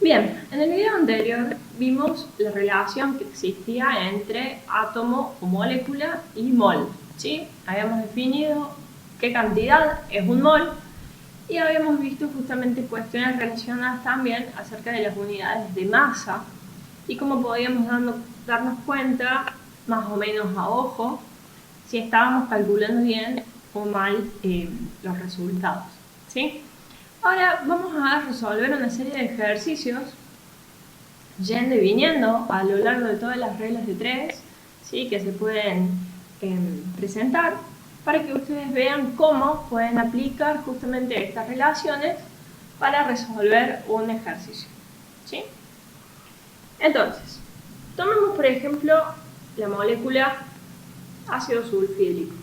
Bien, en el video anterior vimos la relación que existía entre átomo o molécula y mol, ¿sí? Habíamos definido qué cantidad es un mol y habíamos visto justamente cuestiones relacionadas también acerca de las unidades de masa y cómo podíamos darnos cuenta, más o menos a ojo, si estábamos calculando bien o mal los resultados, ¿sí? Ahora vamos a resolver una serie de ejercicios yendo y viniendo a lo largo de todas las reglas de 3, ¿sí? Que se pueden presentar para que ustedes vean cómo pueden aplicar justamente estas relaciones para resolver un ejercicio, ¿sí? Entonces, tomemos por ejemplo la molécula ácido sulfídrico,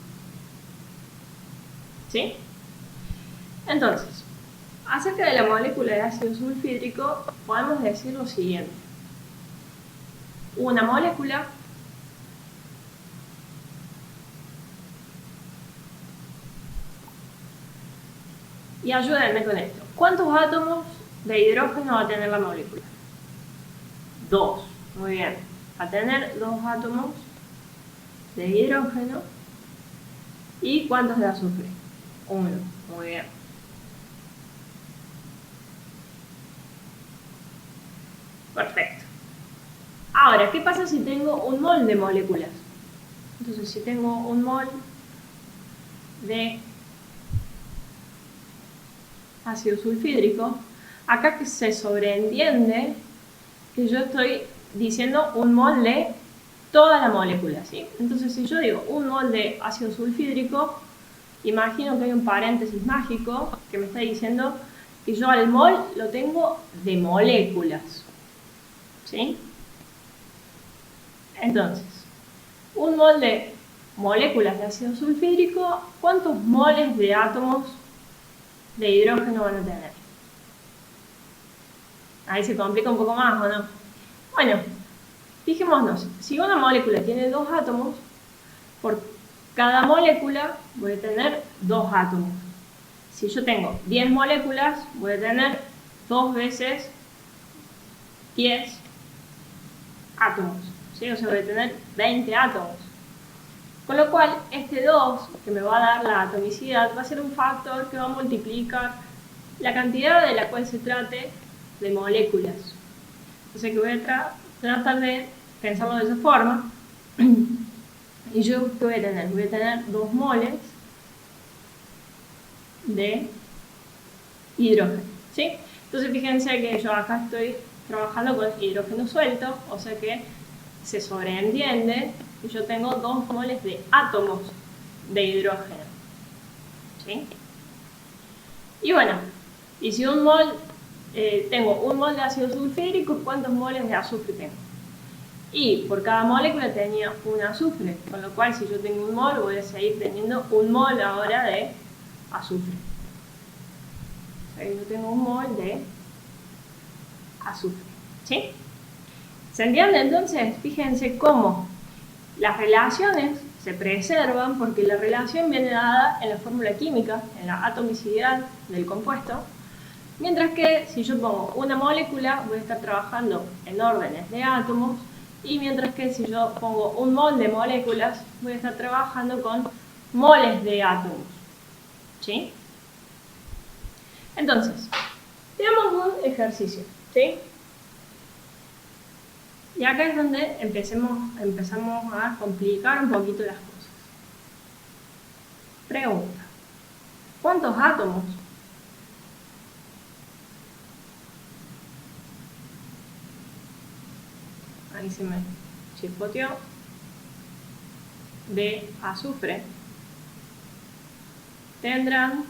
¿sí? Entonces, acerca de la molécula de ácido sulfídrico podemos decir lo siguiente. Una molécula y ayúdenme con esto. ¿Cuántos átomos de hidrógeno va a tener la molécula? 2. Muy bien. Va a tener 2 átomos de hidrógeno. ¿Y cuántos de azufre? 1. Muy bien. Perfecto. Ahora, ¿qué pasa si tengo un mol de moléculas? Entonces, si tengo un mol de ácido sulfídrico, acá que se sobreentiende que yo estoy diciendo un mol de toda la molécula, ¿sí? Entonces, si yo digo un mol de ácido sulfídrico, imagino que hay un paréntesis mágico que me está diciendo que yo al mol lo tengo de moléculas, ¿sí? Entonces, un mol de moléculas de ácido sulfídrico, ¿cuántos moles de átomos de hidrógeno van a tener? Ahí se complica un poco más, ¿o no? Bueno, fijémonos, si una molécula tiene 2 átomos, por cada molécula voy a tener 2 átomos. Si yo tengo 10 moléculas, voy a tener 2 veces 10 átomos, ¿sí? O sea, voy a tener 20 átomos. Con lo cual, este 2, que me va a dar la atomicidad, va a ser un factor que va a multiplicar la cantidad de la cual se trate de moléculas. O sea que voy a tratar de pensarlo de esa forma. Y yo, ¿qué voy a tener? Voy a tener 2 moles de hidrógeno, ¿sí? Entonces fíjense que yo acá estoy trabajando con hidrógeno suelto, o sea que se sobreentiende que yo tengo 2 moles de átomos de hidrógeno, ¿sí? Y bueno, y si un mol, tengo un mol de ácido sulfídrico, ¿cuántos moles de azufre tengo? Y por cada molécula tenía un azufre, con lo cual si yo tengo un mol voy a seguir teniendo un mol ahora de azufre. O sea, yo tengo un mol de azufre, ¿sí? ¿Se entiende entonces? Fíjense cómo las relaciones se preservan porque la relación viene dada en la fórmula química, en la atomicidad del compuesto, mientras que si yo pongo una molécula voy a estar trabajando en órdenes de átomos y mientras que si yo pongo un mol de moléculas voy a estar trabajando con moles de átomos, ¿sí? Entonces, tenemos un ejercicio, ¿sí? Y acá es donde empezamos a complicar un poquito las cosas. Pregunta: ¿cuántos átomos ahí se me chispoteó de azufre tendrán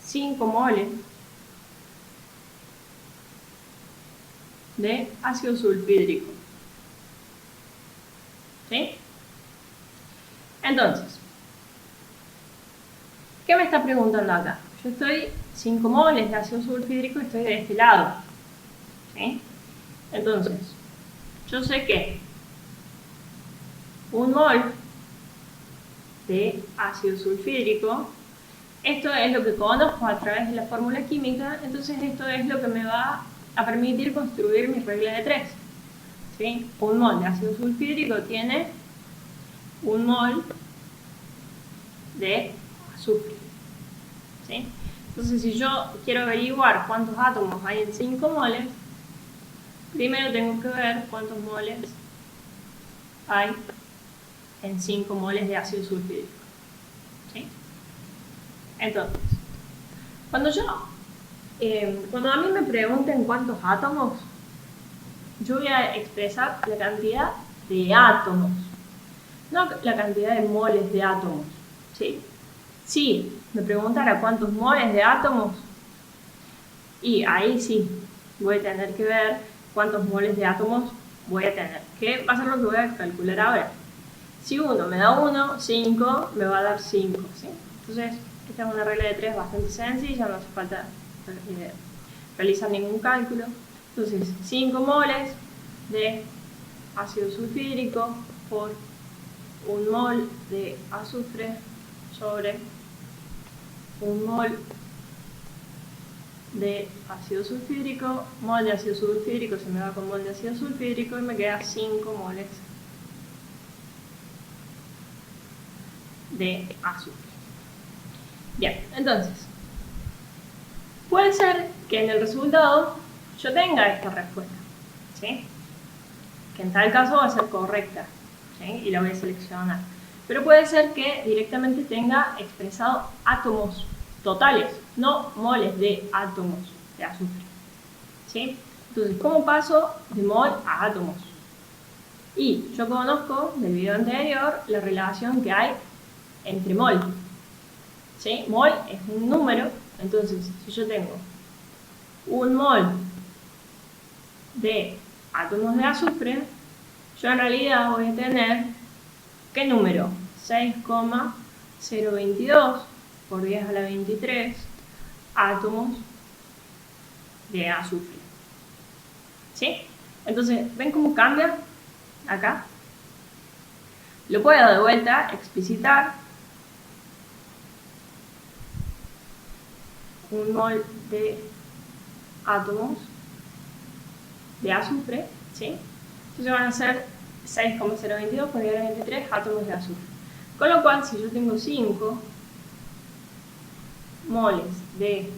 5 moles de ácido sulfídrico? ¿Sí? Entonces, ¿qué me está preguntando acá? Yo estoy 5 moles de ácido sulfídrico, estoy de este lado, ¿sí? Entonces, yo sé que un mol de ácido sulfídrico Esto es lo que conozco a través de la fórmula química, entonces esto es lo que me va a permitir construir mi regla de 3. ¿Sí? Un mol de ácido sulfídrico tiene un mol de azufre. ¿Sí? Entonces, si yo quiero averiguar cuántos átomos hay en 5 moles, primero tengo que ver cuántos moles hay en 5 moles de ácido sulfídrico. ¿Sí? Entonces, cuando a mí me pregunten cuántos átomos, yo voy a expresar la cantidad de átomos, no la cantidad de moles de átomos. ¿Sí? Si me preguntara cuántos moles de átomos, y ahí sí voy a tener que ver cuántos moles de átomos voy a tener, que va a ser lo que voy a calcular ahora. Si 1 me da 1, 5 me va a dar 5. ¿Sí? Entonces, esta es una regla de 3 bastante sencilla, no hace falta realizar ningún cálculo. Entonces, 5 moles de ácido sulfídrico por 1 mol de azufre sobre 1 mol de ácido sulfídrico. Mol de ácido sulfídrico se me va con mol de ácido sulfídrico y me queda 5 moles de azufre. Bien, entonces, puede ser que en el resultado yo tenga esta respuesta, ¿sí? Que en tal caso va a ser correcta, ¿sí? Y la voy a seleccionar. Pero puede ser que directamente tenga expresado átomos totales, no moles de átomos de azufre, ¿sí? Entonces, ¿cómo paso de mol a átomos? Y yo conozco del video anterior la relación que hay entre mol. ¿Sí? Mol es un número, entonces si yo tengo 1 mol de átomos de azufre, yo en realidad voy a tener, ¿qué número? 6,022 por 10 a la 23 átomos de azufre. ¿Sí? Entonces, ¿ven cómo cambia acá? Lo puedo de vuelta explicitar. 1 mol de átomos de azufre, ¿sí? Entonces van a ser 6,022 por 10 a la 23 átomos de azufre. Con lo cual, si yo tengo 5 moles de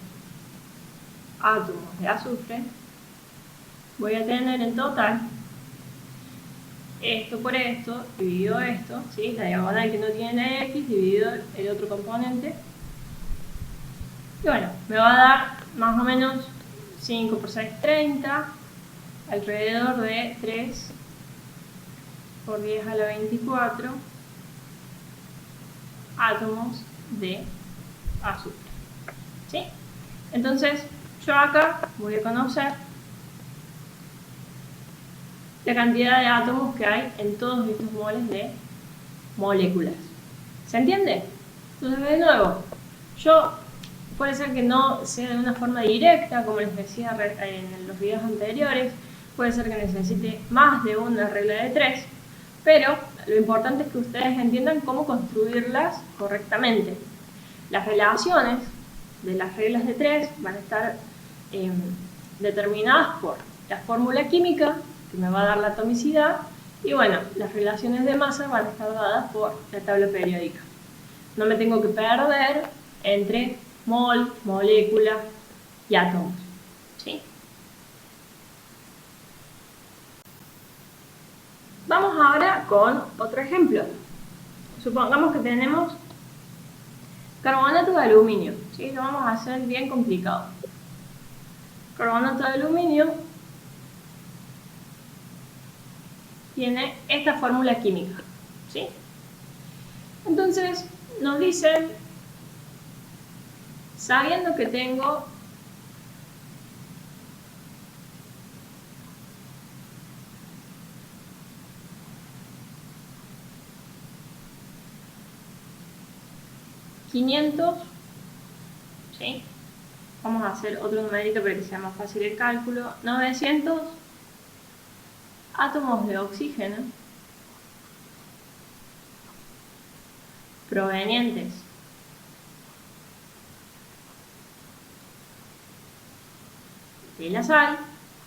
átomos de azufre, voy a tener en total esto por esto, dividido esto, ¿sí? La diagonal que no tiene X, dividido el otro componente. Y bueno, me va a dar más o menos 5 por 6, 30, alrededor de 3 por 10 a la 24 átomos de azufre. ¿Sí? Entonces, yo acá voy a conocer la cantidad de átomos que hay en todos estos moles de moléculas. ¿Se entiende? Entonces, de nuevo, puede ser que no sea de una forma directa, como les decía en los videos anteriores, puede ser que necesite más de una regla de 3, pero lo importante es que ustedes entiendan cómo construirlas correctamente. Las relaciones de las reglas de 3 van a estar determinadas por la fórmula química, que me va a dar la atomicidad, y bueno, las relaciones de masa van a estar dadas por la tabla periódica. No me tengo que perder entre mol, molécula y átomos. ¿Sí? Vamos ahora con otro ejemplo. Supongamos que tenemos carbonato de aluminio. ¿Sí? Lo vamos a hacer bien complicado. Carbonato de aluminio tiene esta fórmula química. ¿Sí? Entonces nos dicen, sabiendo que tengo $500, ¿sí? Vamos a hacer otro numerito para que sea más fácil el cálculo, 900 átomos de oxígeno provenientes de la sal,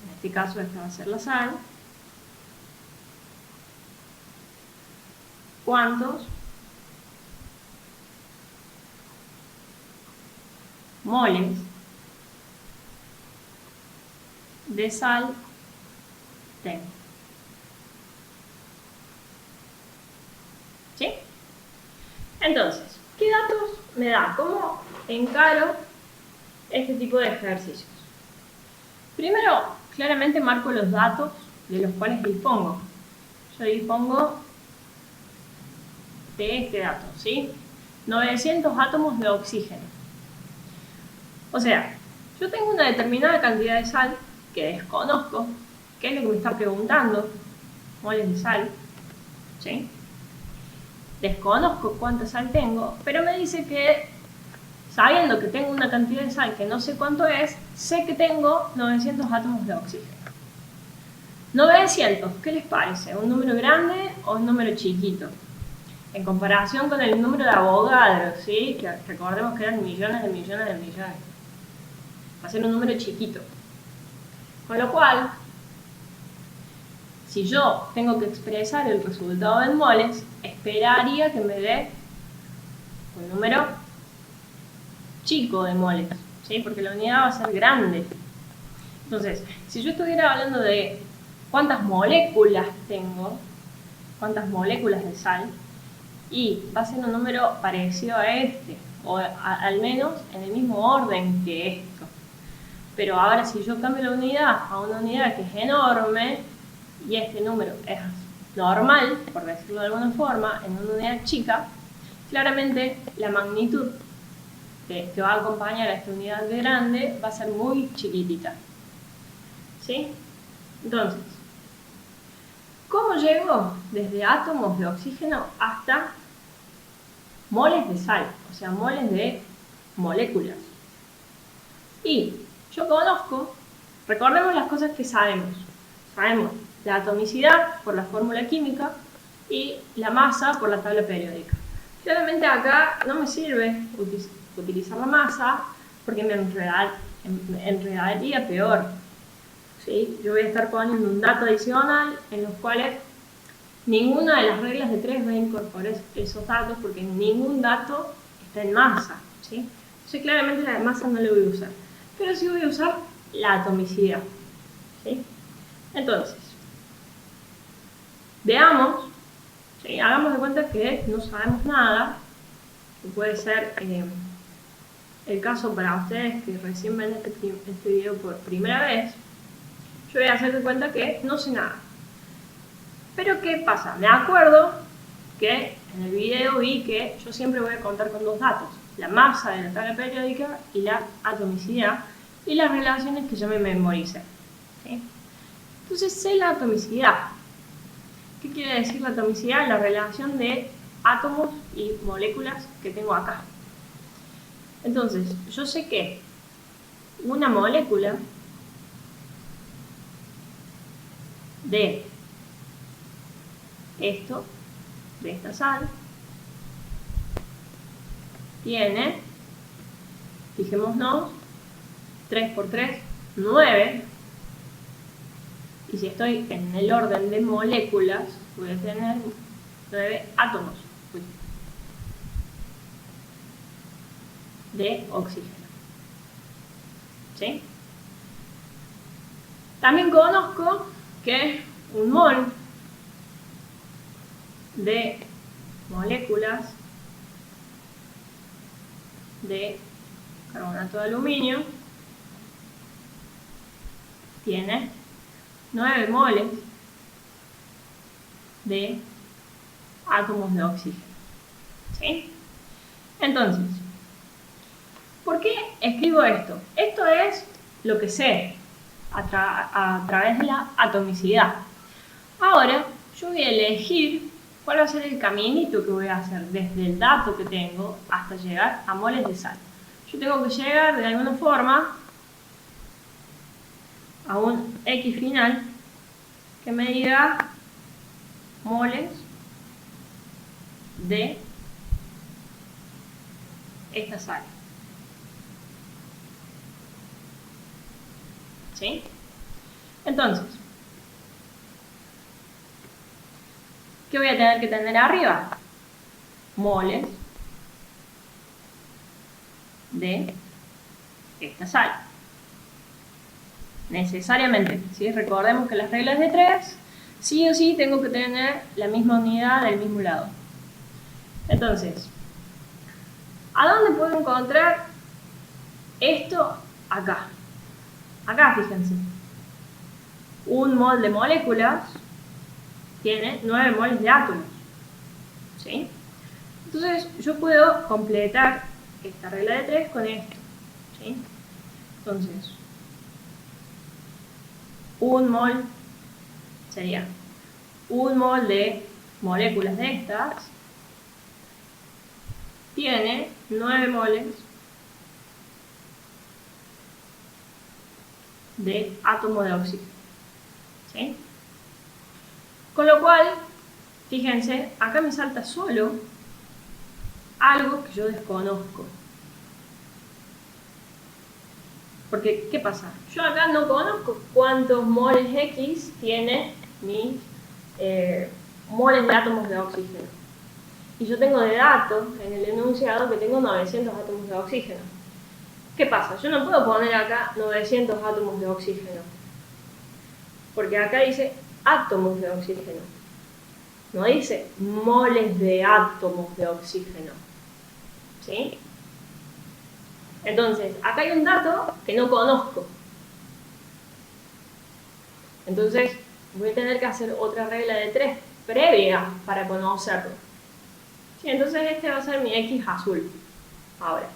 en este caso esta va a ser la sal, cuántos moles de sal tengo. ¿Sí? Entonces, ¿qué datos me da? ¿Cómo encaro este tipo de ejercicios? Primero, claramente marco los datos de los cuales dispongo. Yo dispongo de este dato, ¿sí? 900 átomos de oxígeno. O sea, yo tengo una determinada cantidad de sal que desconozco, que es lo que me está preguntando, moles de sal, ¿sí? Desconozco cuánta sal tengo, pero me dice que, sabiendo que tengo una cantidad de sal que no sé cuánto es, sé que tengo 900 átomos de oxígeno. 900, ¿qué les parece? ¿Un número grande o un número chiquito? En comparación con el número de Avogadro, ¿sí? Que recordemos que eran millones de millones de millones. Va a ser un número chiquito. Con lo cual, si yo tengo que expresar el resultado en moles, esperaría que me dé un número chico de moles, ¿sí? Porque la unidad va a ser grande. Entonces, si yo estuviera hablando de cuántas moléculas tengo, cuántas moléculas de sal, y va a ser un número parecido a este, o al menos en el mismo orden que esto. Pero ahora si yo cambio la unidad a una unidad que es enorme, y este número es normal, por decirlo de alguna forma, en una unidad chica, claramente la magnitud que va a acompañar a esta unidad de grande va a ser muy chiquitita. ¿Sí? Entonces, ¿cómo llego desde átomos de oxígeno hasta moles de sal? O sea, moles de moléculas. Y yo conozco, recordemos las cosas que sabemos. Sabemos la atomicidad por la fórmula química y la masa por la tabla periódica. Claramente acá no me sirve utilizar la masa porque me enredaría peor. ¿Sí? Yo voy a estar poniendo un dato adicional en los cuales ninguna de las reglas de 3 va a incorporar esos datos porque ningún dato está en masa. ¿Sí? Entonces claramente la de masa no la voy a usar, pero sí voy a usar la atomicidad. ¿Sí? Entonces, veamos, ¿sí? Hagamos de cuenta que no sabemos nada, que puede ser el caso para ustedes que recién ven este video por primera vez. Yo voy a hacer de cuenta que no sé nada. Pero ¿qué pasa? Me acuerdo que en el video vi que yo siempre voy a contar con dos datos, la masa de la tabla periódica y la atomicidad, y las relaciones que yo me memoricé. ¿Sí? Entonces sé la atomicidad. ¿Qué quiere decir la atomicidad? La relación de átomos y moléculas que tengo acá. Entonces, yo sé que una molécula de esto, de esta sal, tiene, fijémonos, 3 por 3, 9. Y si estoy en el orden de moléculas, voy a tener 9 átomos de oxígeno. ¿Sí? También conozco que un mol de moléculas de carbonato de aluminio tiene 9 moles de átomos de oxígeno. ¿Sí? Entonces, ¿por qué escribo esto? Esto es lo que sé a través de la atomicidad. Ahora, yo voy a elegir cuál va a ser el caminito que voy a hacer desde el dato que tengo hasta llegar a moles de sal. Yo tengo que llegar de alguna forma a un X final que me diga moles de esta sal. ¿sí? Entonces, ¿qué voy a tener que tener arriba? Moles de esta sal. Necesariamente, ¿sí? Recordemos que las reglas de 3, sí o sí tengo que tener la misma unidad del mismo lado. Entonces, ¿a dónde puedo encontrar esto? Acá. Acá, fíjense. Un mol de moléculas tiene 9 moles de átomos, ¿sí? Entonces, yo puedo completar esta regla de 3 con esto, ¿sí? Entonces, un mol sería un mol de moléculas de estas tiene 9 moles de átomo de oxígeno, ¿sí? Con lo cual, fíjense, acá me salta solo algo que yo desconozco. Porque, ¿qué pasa? Yo acá no conozco cuántos moles X tiene mis moles de átomos de oxígeno. Y yo tengo de datos en el enunciado que tengo 900 átomos de oxígeno. ¿Qué pasa? Yo no puedo poner acá 900 átomos de oxígeno. Porque acá dice átomos de oxígeno. No dice moles de átomos de oxígeno. ¿Sí? Entonces, acá hay un dato que no conozco. Entonces, voy a tener que hacer otra regla de 3 previa para conocerlo. Sí, entonces este va a ser mi X azul. Ahora.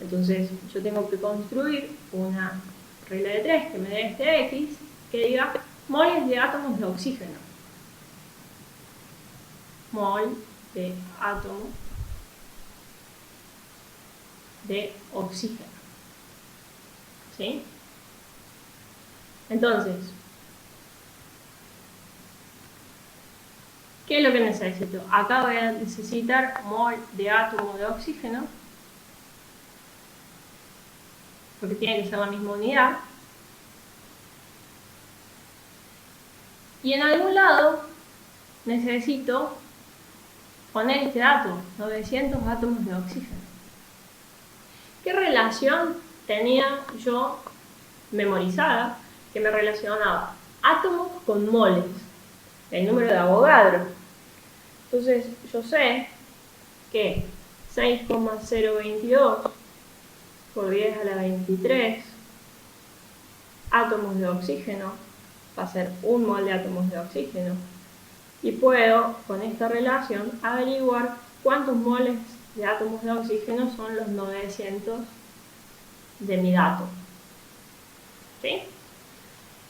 Entonces, yo tengo que construir una regla de 3 que me dé este X que diga moles de átomos de oxígeno. Mol de átomo de oxígeno. ¿Sí? Entonces, ¿qué es lo que necesito? Acá voy a necesitar mol de átomo de oxígeno, porque tiene que ser la misma unidad. Y en algún lado necesito poner este dato, 900 átomos de oxígeno. ¿Qué relación tenía yo memorizada que me relacionaba átomos con moles? El número de Avogadro. Entonces yo sé que 6,022 por 10 a la 23 átomos de oxígeno va a ser un mol de átomos de oxígeno. Y puedo, con esta relación, averiguar cuántos moles de átomos de oxígeno son los 900 de mi dato. ¿Sí?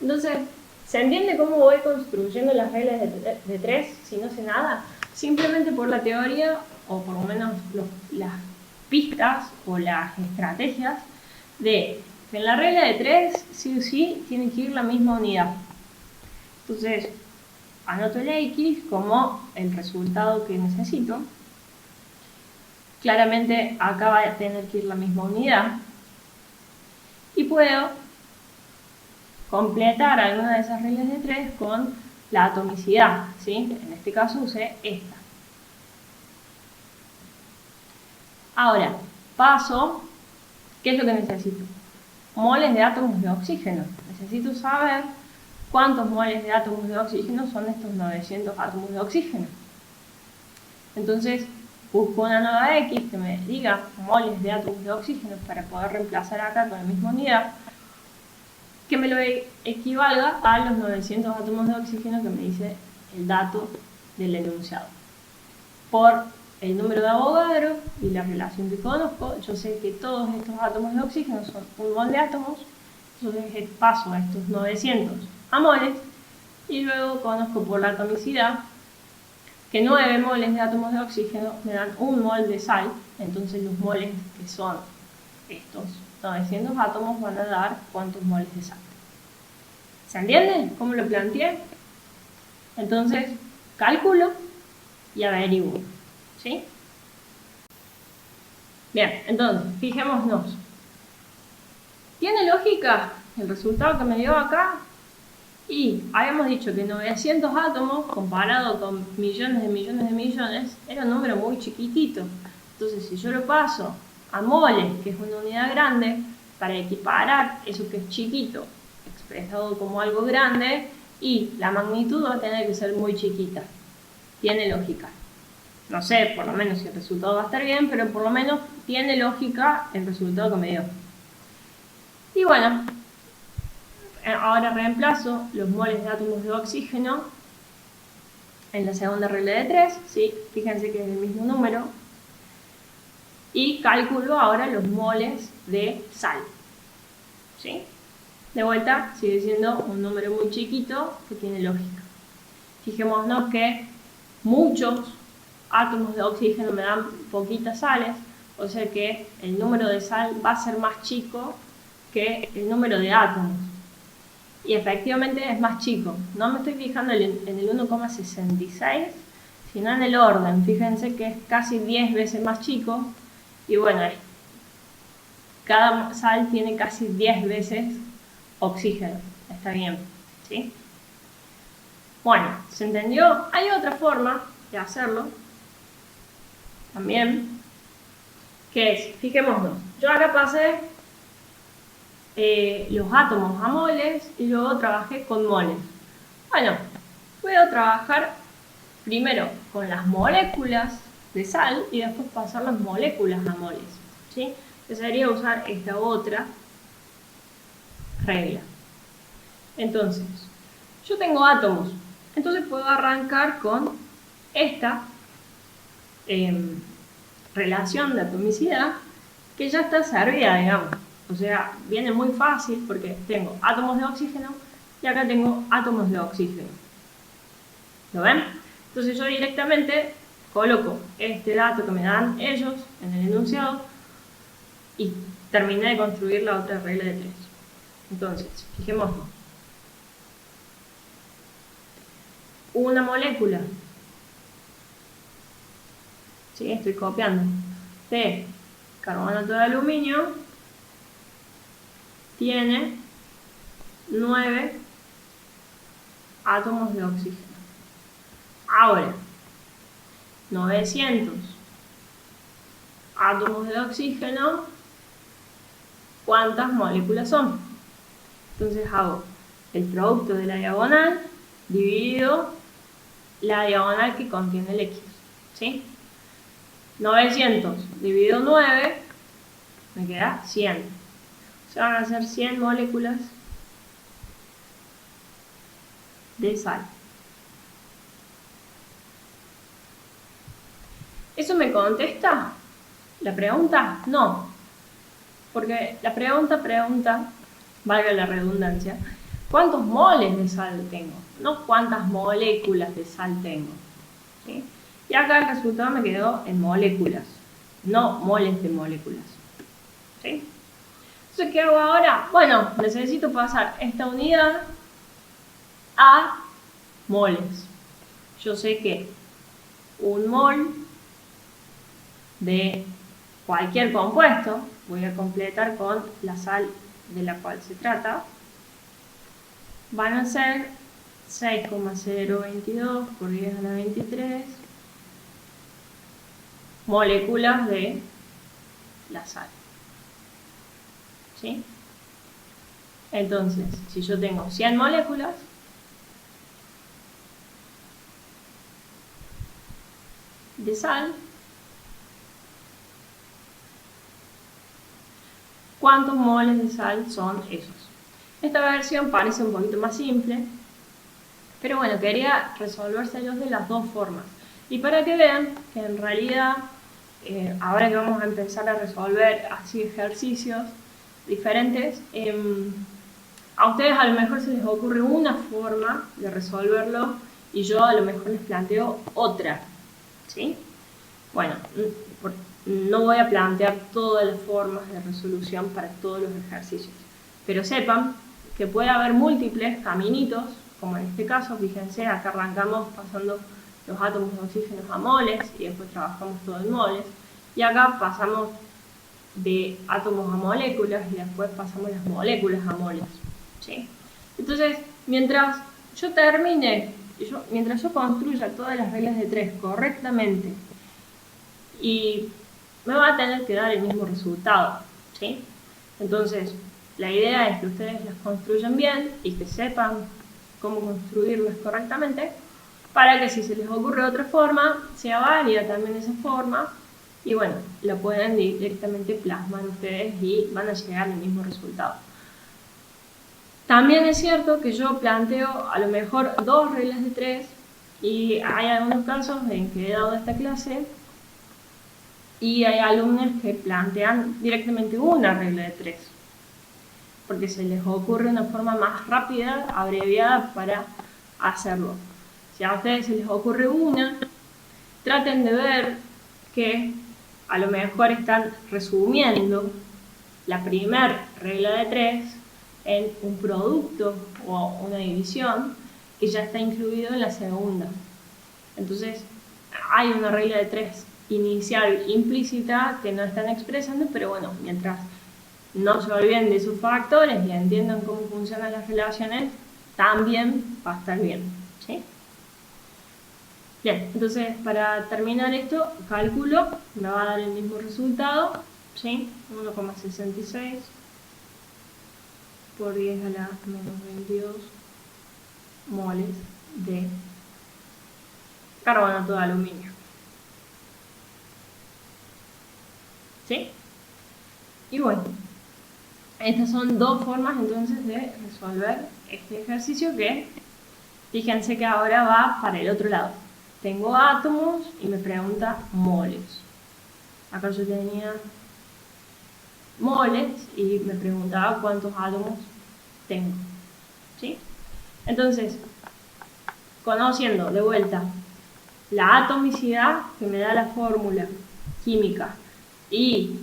Entonces, ¿se entiende cómo voy construyendo las reglas de 3 si no sé nada? Simplemente por la teoría, o por lo menos las pistas o las estrategias de que en la regla de 3 sí o sí tiene que ir la misma unidad. Entonces, anoto el X como el resultado que necesito. Claramente acá va a tener que ir la misma unidad. Y puedo completar alguna de esas reglas de 3 con la atomicidad, ¿sí? En este caso usé esta. Ahora, paso, ¿qué es lo que necesito? Moles de átomos de oxígeno. Necesito saber cuántos moles de átomos de oxígeno son estos 900 átomos de oxígeno. Entonces, busco una nueva X que me diga moles de átomos de oxígeno para poder reemplazar acá con la misma unidad, que me lo equivalga a los 900 átomos de oxígeno que me dice el dato del enunciado. Por el número de Avogadro y la relación que conozco, yo sé que todos estos átomos de oxígeno son un mol de átomos, entonces paso a estos 900 a moles y luego conozco por la atomicidad que 9 moles de átomos de oxígeno me dan un mol de sal, entonces los moles que son estos 900 átomos van a dar cuántos moles de sal. ¿Se entiende cómo lo planteé? Entonces, cálculo y averiguo. ¿Sí? Bien, entonces, fijémonos. ¿Tiene lógica el resultado que me dio acá, y habíamos dicho que 900 átomos comparado con millones de millones de millones era un número muy chiquitito. Entonces, si yo lo paso a moles, que es una unidad grande, para equiparar eso que es chiquito, expresado como algo grande, y la magnitud va a tener que ser muy chiquita. Tiene lógica. No sé, por lo menos si el resultado va a estar bien, pero por lo menos tiene lógica el resultado que me dio. Y bueno, ahora reemplazo los moles de átomos de oxígeno en la segunda regla de 3, ¿sí? Fíjense que es el mismo número. Y calculo ahora los moles de sal, ¿sí? De vuelta, sigue siendo un número muy chiquito que tiene lógica. Fijémonos que muchos átomos de oxígeno me dan poquitas sales, o sea que el número de sal va a ser más chico que el número de átomos. Y efectivamente es más chico. No me estoy fijando en el 1,66, sino en el orden. Fíjense que es casi 10 veces más chico. Y bueno, cada sal tiene casi 10 veces oxígeno. Está bien, ¿sí? Bueno, ¿se entendió? Hay otra forma de hacerlo también, que es, fijémonos, yo acá pasé los átomos a moles y luego trabajé con moles. Bueno, puedo trabajar primero con las moléculas de sal y después pasar las moléculas a moles, ¿sí? Que sería usar esta otra regla. Entonces, yo tengo átomos, entonces puedo arrancar con esta relación de atomicidad que ya está servida, digamos. O sea, viene muy fácil porque tengo átomos de oxígeno y acá tengo átomos de oxígeno. ¿Lo ven? Entonces yo directamente coloco este dato que me dan ellos en el enunciado y terminé de construir la otra regla de 3. Entonces, fijémonos. Una molécula, ¿sí? Estoy copiando, de carbonato de aluminio tiene 9 átomos de oxígeno. Ahora, 900 átomos de oxígeno, ¿cuántas moléculas son? Entonces hago el producto de la diagonal dividido la diagonal que contiene el X, ¿sí? 900 dividido 9 me queda 100. O sea, van a ser 100 moléculas de sal. ¿Eso me contesta la pregunta? No, porque la pregunta, valga la redundancia, ¿cuántos moles de sal tengo? No cuántas moléculas de sal tengo, ¿sí? Y acá el resultado me quedó en moléculas, no moles de moléculas, ¿sí? Entonces, ¿qué hago ahora? Bueno, necesito pasar esta unidad a moles. Yo sé que un mol de cualquier compuesto, voy a completar con la sal de la cual se trata, van a ser 6,022 por 10 a la 23 moléculas de la sal, ¿sí? Entonces, si yo tengo 100 moléculas, de sal, ¿cuántos moles de sal son esos? Esta versión parece un poquito más simple, pero bueno, quería resolvérselos de las dos formas. Y para que vean que en realidad, ahora que vamos a empezar a resolver así ejercicios diferentes, a ustedes a lo mejor se les ocurre una forma de resolverlo y yo a lo mejor les planteo otra, ¿sí? Bueno, no voy a plantear todas las formas de resolución para todos los ejercicios, pero sepan que puede haber múltiples caminitos, como en este caso, fíjense, acá arrancamos pasando los átomos de oxígeno a moles y después trabajamos todo en moles, y acá pasamos de átomos a moléculas y después pasamos las moléculas a moles, ¿sí? Entonces, mientras yo termine, mientras yo construya todas las reglas de 3 correctamente, y me va a tener que dar el mismo resultado, ¿sí? Entonces, la idea es que ustedes las construyan bien y que sepan cómo construirlas correctamente, para que si se les ocurre otra forma, sea válida también esa forma, y bueno, lo pueden directamente plasmar ustedes y van a llegar al mismo resultado. También es cierto que yo planteo a lo mejor 2 reglas de 3, y hay algunos casos en que he dado esta clase y hay alumnos que plantean directamente una regla de 3, porque se les ocurre una forma más rápida, abreviada para hacerlo. Si a ustedes se les ocurre una, traten de ver que a lo mejor están resumiendo la primera regla de 3 en un producto o una división que ya está incluido en la segunda. Entonces, hay una regla de 3 inicial implícita que no están expresando, pero bueno, mientras no se olviden de sus factores y entiendan cómo funcionan las relaciones, también va a estar bien, ¿sí? Bien, entonces para terminar esto, cálculo, me va a dar el mismo resultado, ¿sí? 1,66 por 10 a la menos 22 moles de carbonato de aluminio. ¿Sí? Y bueno, estas son 2 formas entonces de resolver este ejercicio, que fíjense que ahora va para el otro lado. Tengo átomos y me pregunta moles. Acá yo tenía moles y me preguntaba cuántos átomos tengo, ¿sí? Entonces, conociendo de vuelta la atomicidad que me da la fórmula química y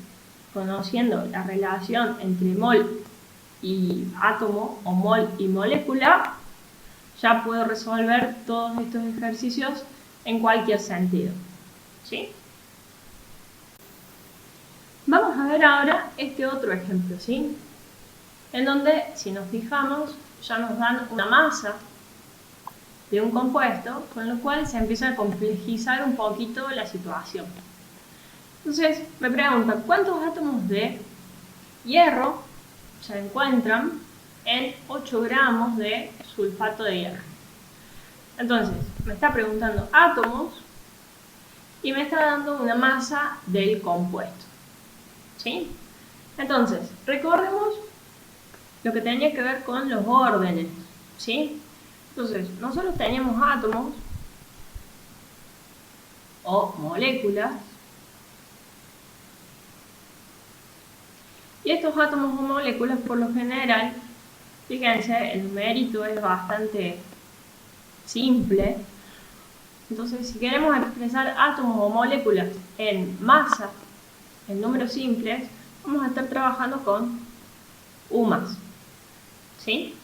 conociendo la relación entre mol y átomo o mol y molécula, ya puedo resolver todos estos ejercicios en cualquier sentido, ¿sí? Vamos a ver ahora este otro ejemplo, ¿sí? En donde, si nos fijamos, ya nos dan una masa de un compuesto, con lo cual se empieza a complejizar un poquito la situación. Entonces, me preguntan, ¿cuántos átomos de hierro se encuentran en 8 gramos de sulfato de hierro? Entonces, me está preguntando átomos y me está dando una masa del compuesto, ¿sí? Entonces, recordemos lo que tenía que ver con los órdenes, ¿sí? Entonces, nosotros teníamos átomos o moléculas, y estos átomos o moléculas, por lo general, fíjense, el numerito es bastante simple. Entonces, si queremos expresar átomos o moléculas en masa, en números simples, vamos a estar trabajando con U+, ¿sí?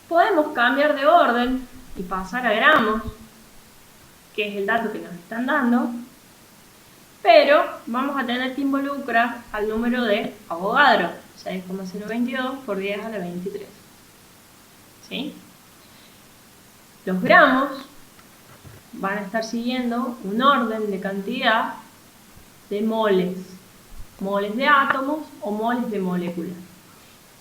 Podemos cambiar de orden y pasar a gramos, que es el dato que nos están dando, pero vamos a tener que involucrar al número de Avogadro, 6,022 por 10 a la 23, ¿sí? Los gramos van a estar siguiendo un orden de cantidad de moles, moles de átomos o moles de moléculas.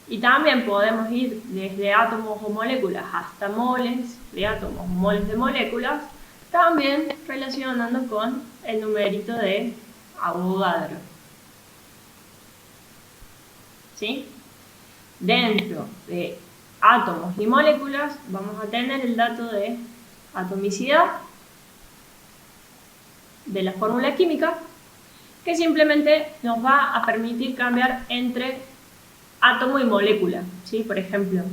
Y también podemos ir desde átomos o moléculas hasta moles de átomos o moles de moléculas, también relacionando con el numerito de Avogadro, ¿sí? Dentro de átomos y moléculas vamos a tener el dato de atomicidad de la fórmula química, que simplemente nos va a permitir cambiar entre átomo y molécula, ¿sí? Por ejemplo,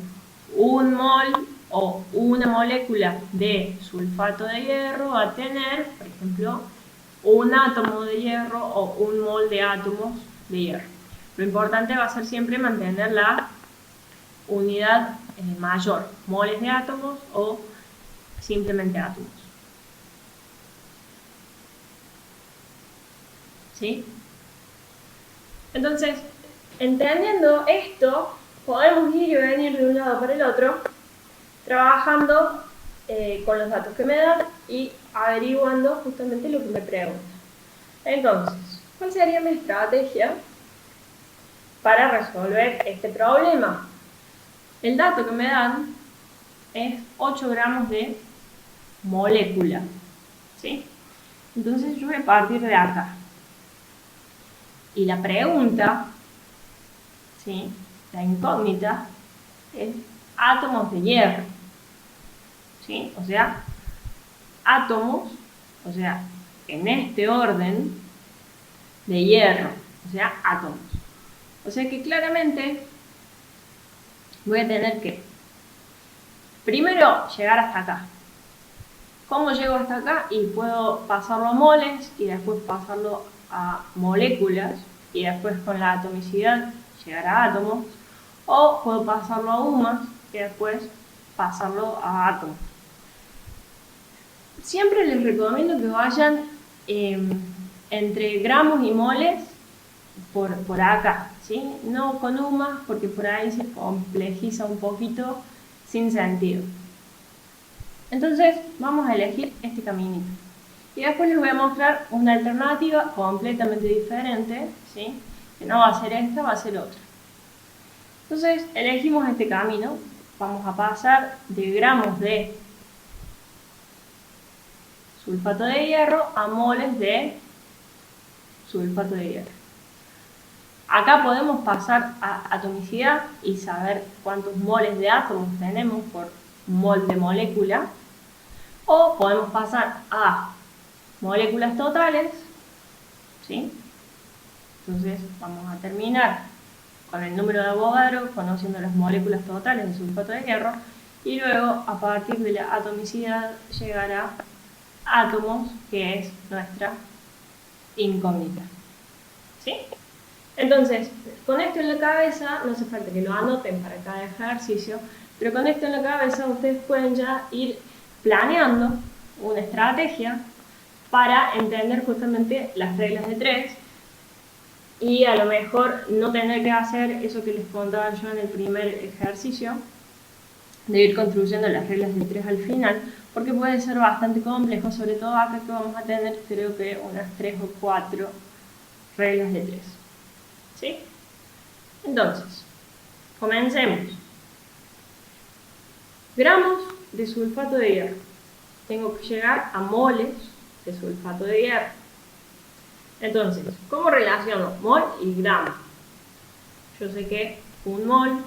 un mol o una molécula de sulfato de hierro va a tener, por ejemplo, un átomo de hierro o un mol de átomos de hierro. Lo importante va a ser siempre mantener la unidad mayor, moles de átomos o simplemente átomos, ¿sí? Entonces, entendiendo esto, podemos ir y venir de un lado para el otro, trabajando con los datos que me dan y averiguando justamente lo que me preguntan. Entonces, ¿cuál sería mi estrategia para resolver este problema? El dato que me dan es 8 gramos de molécula, ¿sí? Entonces yo voy a partir de acá. Y la pregunta, ¿sí?, la incógnita, es átomos de hierro, ¿sí? O sea, átomos, o sea, en este orden de hierro, o sea, átomos. O sea que claramente voy a tener que primero llegar hasta acá. ¿Cómo llego hasta acá? Y puedo pasarlo a moles y después pasarlo a moléculas y después con la atomicidad llegar a átomos, o puedo pasarlo a UMAS y después pasarlo a átomos. Siempre les recomiendo que vayan entre gramos y moles por acá, ¿sí? No con UMAS porque por ahí se complejiza un poquito sin sentido. Entonces vamos a elegir este caminito. Y después les voy a mostrar una alternativa completamente diferente, ¿sí?, que no va a ser esta, va a ser otra. Entonces elegimos este camino, vamos a pasar de gramos de sulfato de hierro a moles de sulfato de hierro. Acá podemos pasar a atomicidad y saber cuántos moles de átomos tenemos por mol de molécula, o podemos pasar a moléculas totales, ¿sí? Entonces vamos a terminar con el número de Avogadro, conociendo las moléculas totales de sulfato de hierro, y luego a partir de la atomicidad llegar a átomos, que es nuestra incógnita, ¿sí? Entonces, con esto en la cabeza, no hace falta que lo anoten para cada ejercicio, pero con esto en la cabeza ustedes pueden ya ir planeando una estrategia para entender justamente las reglas de 3 y a lo mejor no tener que hacer eso que les contaba yo en el primer ejercicio, de ir construyendo las reglas de 3 al final, porque puede ser bastante complejo, sobre todo acá que vamos a tener creo que unas 3 o 4 reglas de 3. ¿Sí? Entonces, comencemos. Gramos de sulfato de hierro. Tengo que llegar a moles de sulfato de hierro. Entonces, ¿cómo relaciono mol y gramo? Yo sé que un mol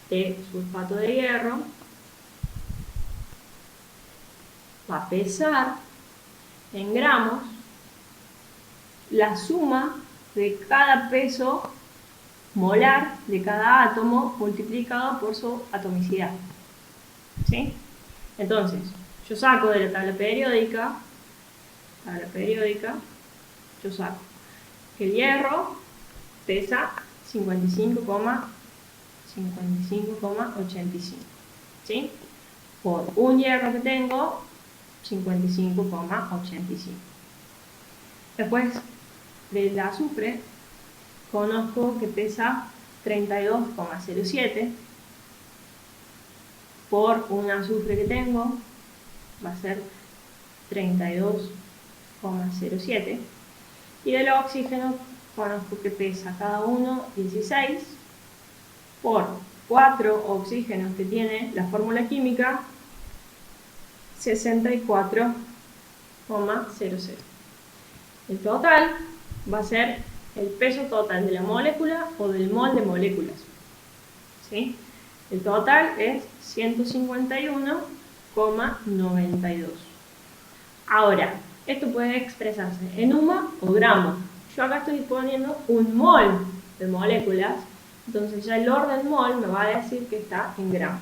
de sulfato de hierro va a pesar en gramos la suma de cada peso molar de cada átomo multiplicado por su atomicidad, ¿sí? Entonces, yo saco de la tabla periódica, yo saco que el hierro pesa 55,85, ¿sí? Por un hierro que tengo, 55,85. Después del azufre, conozco que pesa 32,07. Por un azufre que tengo, va a ser 32,07. Y del oxígeno, conozco que pesa cada uno 16. Por 4 oxígenos que tiene la fórmula química, 64,00. El total va a ser el peso total de la molécula o del mol de moléculas, ¿sí? El total es 151,92. Ahora, esto puede expresarse en UMA o gramo. Yo acá estoy poniendo un mol de moléculas, entonces ya el orden mol me va a decir que está en gramos.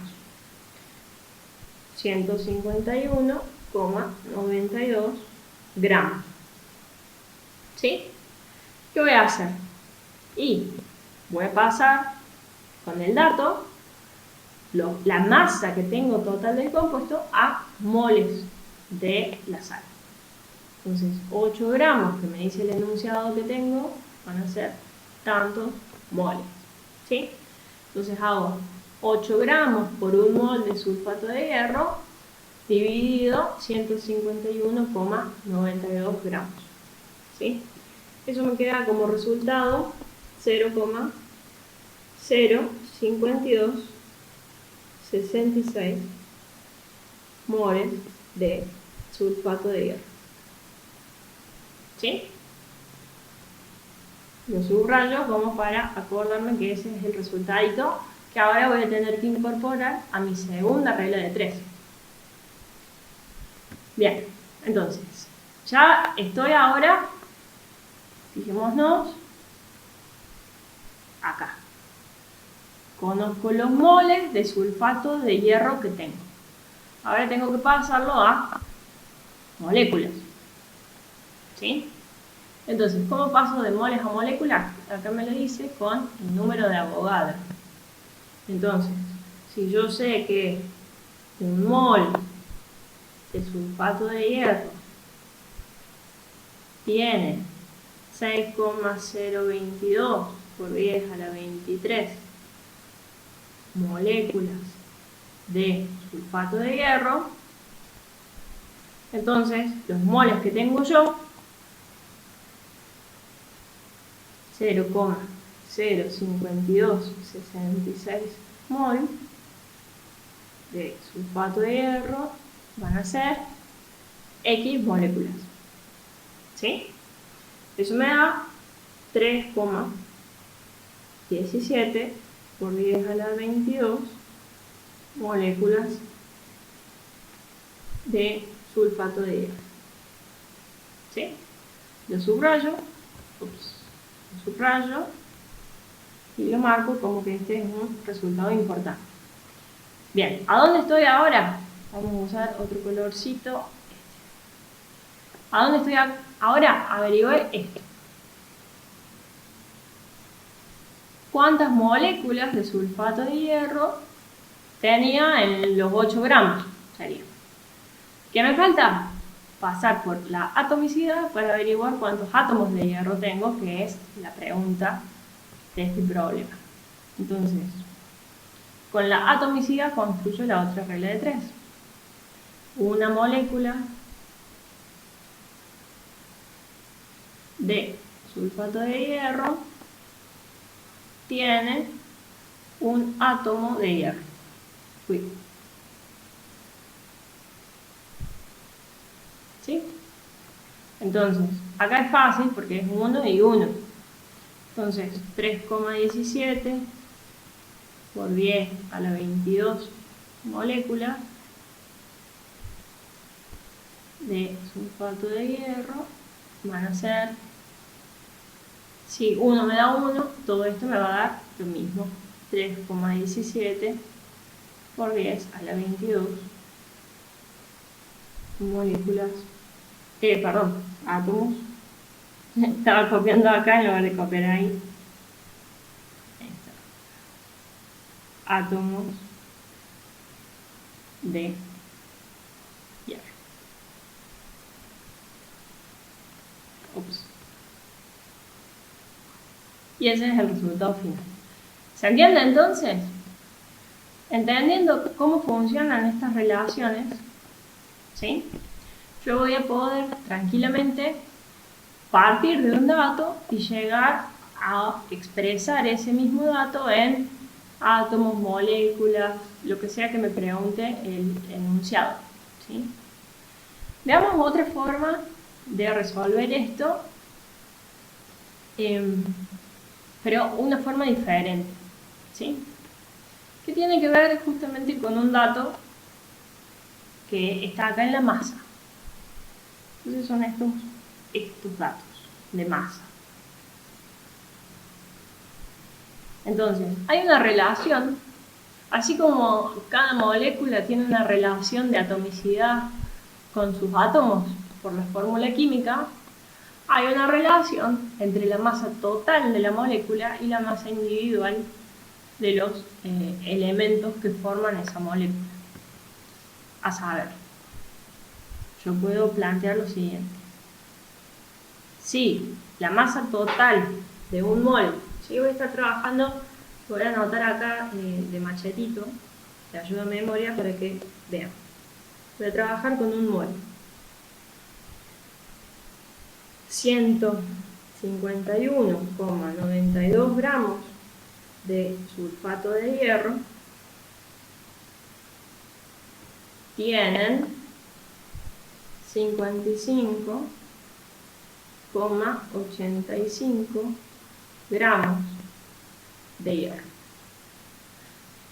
151,92 gramos. ¿Sí? ¿Qué voy a hacer? Y voy a pasar con el dato la masa que tengo total del compuesto a moles de la sal. Entonces, 8 gramos que me dice el enunciado que tengo van a ser tantos moles, ¿sí? Entonces hago 8 gramos por 1 mol de sulfato de hierro dividido 151,92 gramos, ¿sí? Eso me queda como resultado 0,05266 moles de sulfato de hierro, ¿sí? Lo subrayo como para acordarme que ese es el resultadito que ahora voy a tener que incorporar a mi segunda regla de 3. Bien, entonces, ya estoy ahora, fijémonos, acá. Conozco los moles de sulfato de hierro que tengo. Ahora tengo que pasarlo a moléculas, ¿sí? Entonces, ¿cómo paso de moles a moléculas? Acá me lo dice con el número de Avogadro. Entonces, si yo sé que un mol de sulfato de hierro tiene 6,022 por 10 a la 23 moléculas de sulfato de hierro, entonces los moles que tengo yo, 0,05266 mol de sulfato de hierro van a ser X moléculas, ¿sí? Eso me da 3,17 por 10 a la 22 moléculas de sulfato de hierro, ¿sí? Lo subrayo, y lo marco como que este es un resultado importante. Bien, ¿a dónde estoy ahora? Vamos a usar otro colorcito. ¿A dónde estoy ahora? Averigué esto. ¿Cuántas moléculas de sulfato de hierro tenía en los 8 gramos? Sería. ¿Qué me falta? Pasar por la atomicidad para averiguar cuántos átomos de hierro tengo, que es la pregunta de este problema. Entonces, con la atomicidad construyo la otra regla de 3. Una molécula de sulfato de hierro tiene un átomo de hierro. ¿Sí? Entonces, acá es fácil porque es 1 y 1. Entonces, 3,17 por 10 a la 22 moléculas de sulfato de hierro van a ser, si 1 me da 1, todo esto me va a dar lo mismo, 3,17 por 10 a la 22 moléculas, átomos. Estaba copiando acá en lugar de copiar ahí. Átomos de hierro. Y ese es el resultado final. ¿Se entiende entonces? Entendiendo cómo funcionan estas relaciones, ¿sí? Yo voy a poder tranquilamente partir de un dato y llegar a expresar ese mismo dato en átomos, moléculas, lo que sea que me pregunte el enunciado, ¿sí? Veamos otra forma de resolver esto, pero una forma diferente, ¿sí? Que tiene que ver justamente con un dato que está acá en la masa. Entonces son estos datos de masa. Entonces, hay una relación, así como cada molécula tiene una relación de atomicidad con sus átomos por la fórmula química, hay una relación entre la masa total de la molécula y la masa individual de los elementos que forman esa molécula. A saber, yo puedo plantear lo siguiente. si la masa total de un mol, si voy a estar trabajando, voy a anotar acá de machetito, de ayuda a memoria para que vean. Voy a trabajar con un mol. 151,92 gramos de sulfato de hierro tienen 55,85 gramos de hierro.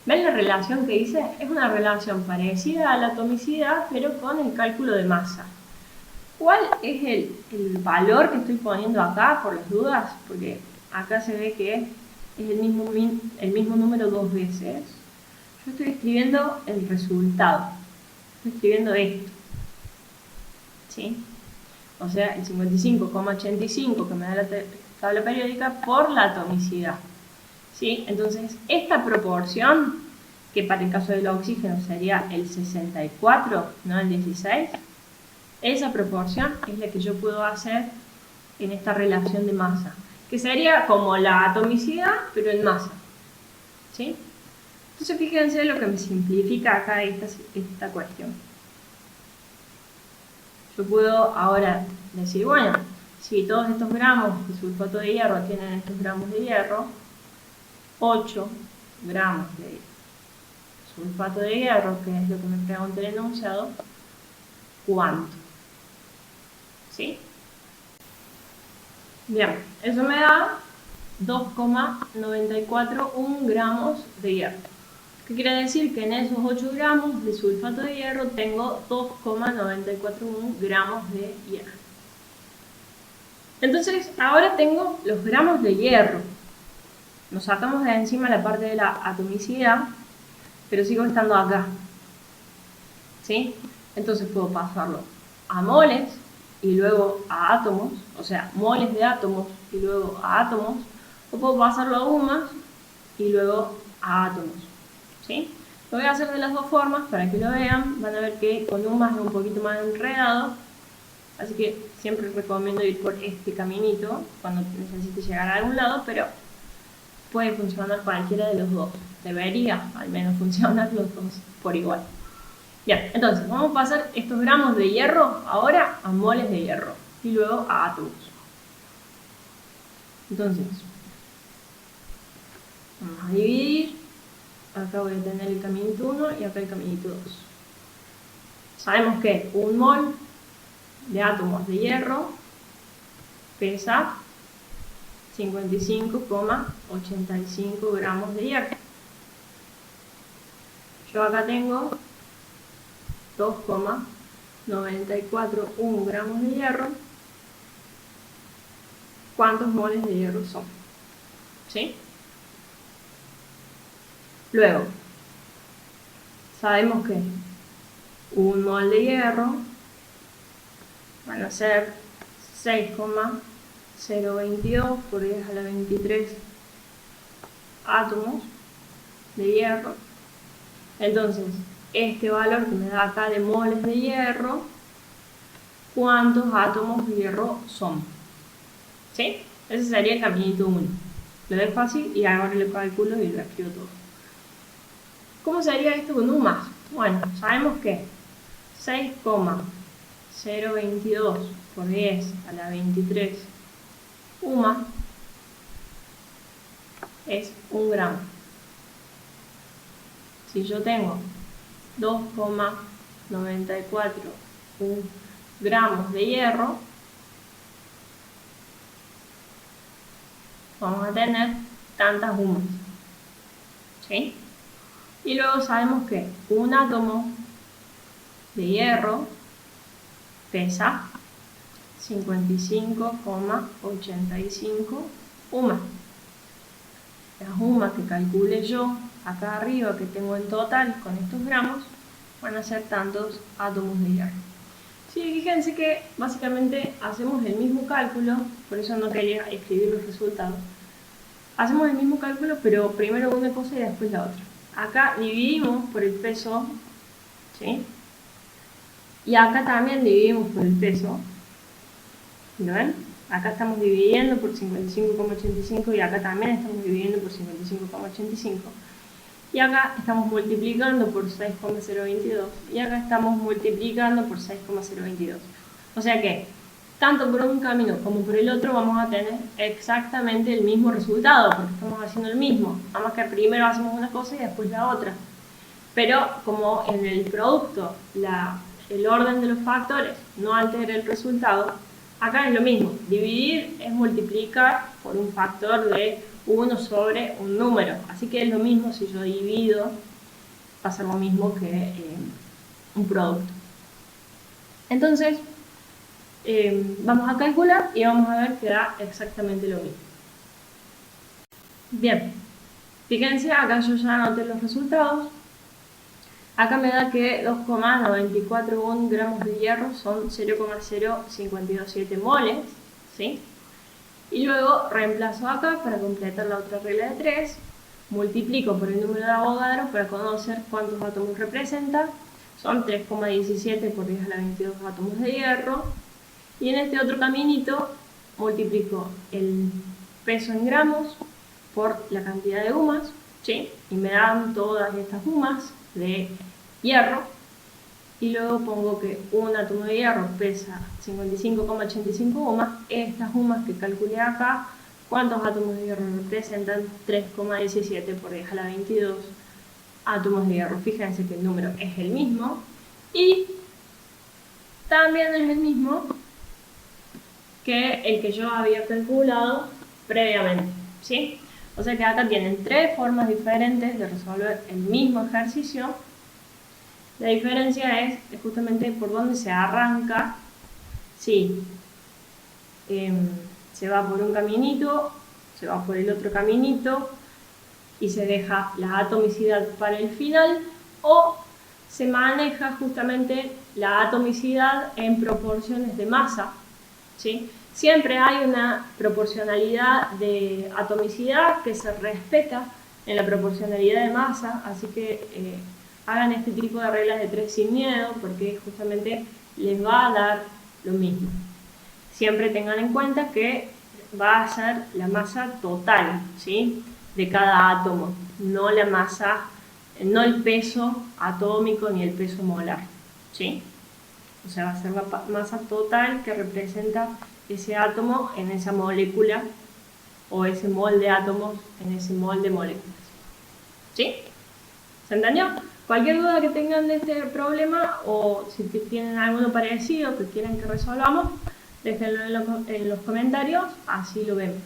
¿Ven la relación que hice? Es una relación parecida a la atomicidad, pero con el cálculo de masa. ¿Cuál es el valor que estoy poniendo acá, por las dudas? Porque acá se ve que es el mismo número dos veces. Yo estoy escribiendo el resultado. Estoy escribiendo esto. ¿Sí? O sea, el 55,85 que me da la tabla periódica por la atomicidad. ¿Sí? Entonces, esta proporción, que para el caso del oxígeno sería el 64, no el 16, esa proporción es la que yo puedo hacer en esta relación de masa, que sería como la atomicidad, pero en masa. ¿Sí? Entonces, fíjense lo que me simplifica acá esta cuestión. Yo puedo ahora decir, bueno, si todos estos gramos de sulfato de hierro tienen estos gramos de hierro, 8 gramos de sulfato de hierro, que es lo que me pregunta el enunciado, ¿cuánto? ¿Sí? Bien, eso me da 2,941 gramos de hierro. ¿Qué quiere decir? Que en esos 8 gramos de sulfato de hierro tengo 2,941 gramos de hierro. Entonces, ahora tengo los gramos de hierro. Nos sacamos de encima la parte de la atomicidad, pero sigo estando acá. ¿Sí? Entonces puedo pasarlo a moles y luego a átomos, o sea, moles de átomos y luego a átomos, o puedo pasarlo a UMAS y luego a átomos. ¿Sí? Lo voy a hacer de las dos formas para que lo vean. Van a ver que con UMAS es un poquito más enredado, así que siempre recomiendo ir por este caminito cuando necesite llegar a algún lado, pero puede funcionar cualquiera de los dos. Debería al menos funcionar los dos por igual. Bien, entonces vamos a pasar estos gramos de hierro ahora a moles de hierro y luego a átomos. Entonces, vamos a dividir. Acá voy a tener el caminito 1 y acá el caminito 2. Sabemos que un mol de átomos de hierro pesa 55,85 gramos de hierro. Yo acá tengo 2,941 gramos de hierro. ¿Cuántos moles de hierro son? ¿Sí? Luego, sabemos que un mol de hierro van a ser 6,022 por 10 a la 23 átomos de hierro. Entonces, este valor que me da acá de moles de hierro, ¿cuántos átomos de hierro son? ¿Sí? Ese sería el caminito 1. Lo dejo fácil y ahora lo calculo y lo escribo todo. ¿Cómo sería esto con UMAS? Bueno, sabemos que 6,022 por 10 a la 23 UMAS es 1 gramo. Si yo tengo 2,94 gramos de hierro, vamos a tener tantas UMAS. ¿Sí? Y luego sabemos que un átomo de hierro pesa 55,85 UMAS. Las UMAS que calcule yo acá arriba que tengo en total con estos gramos van a ser tantos átomos de hierro. Sí, fíjense que básicamente hacemos el mismo cálculo, por eso no quería escribir los resultados. Hacemos el mismo cálculo, pero primero una cosa y después la otra. Acá dividimos por el peso, ¿sí? Y acá también dividimos por el peso. ¿Lo ven? Acá estamos dividiendo por 55,85 y acá también estamos dividiendo por 55,85. Y acá estamos multiplicando por 6,022 y acá estamos multiplicando por 6,022. O sea que tanto por un camino como por el otro vamos a tener exactamente el mismo resultado, porque estamos haciendo el mismo, nada más que primero hacemos una cosa y después la otra. Pero como en el producto el orden de los factores no altera el resultado, acá es lo mismo. Dividir es multiplicar por un factor de 1 sobre un número. Así que es lo mismo si yo divido, va a ser lo mismo que un producto. Entonces, vamos a calcular y vamos a ver que da exactamente lo mismo. Bien, fíjense, acá yo ya anoté los resultados. Acá me da que 2,941 gramos de hierro son 0,0527 moles, ¿sí? Y luego reemplazo acá para completar la otra regla de 3, multiplico por el número de Avogadro para conocer cuántos átomos representa, son 3,17 por 10 a la 22 átomos de hierro, y en este otro caminito multiplico el peso en gramos por la cantidad de UMAS, ¿sí? Y me dan todas estas UMAS de hierro, y luego pongo que un átomo de hierro pesa 55,85 UMAS. Estas UMAS que calculé acá, ¿cuántos átomos de hierro representan? 3,17 por 10 a la 22 átomos de hierro. Fíjense que el número es el mismo y también es el mismo que el que yo había calculado previamente, ¿sí? O sea que acá tienen tres formas diferentes de resolver el mismo ejercicio. La diferencia es justamente por dónde se arranca. Sí, se va por un caminito, se va por el otro caminito y se deja la atomicidad para el final, o se maneja justamente la atomicidad en proporciones de masa, ¿sí? Siempre hay una proporcionalidad de atomicidad que se respeta en la proporcionalidad de masa, así que hagan este tipo de reglas de 3 sin miedo, porque justamente les va a dar lo mismo. Siempre tengan en cuenta que va a ser la masa total, ¿sí?, de cada átomo, no la masa, no el peso atómico ni el peso molar, ¿sí? O sea, va a ser la masa total que representa ese átomo en esa molécula, o ese mol de átomos en ese mol de moléculas, ¿sí? ¿Se entendió? Cualquier duda que tengan de este problema, o si tienen alguno parecido que quieran que resolvamos, déjenlo en los comentarios, así lo vemos.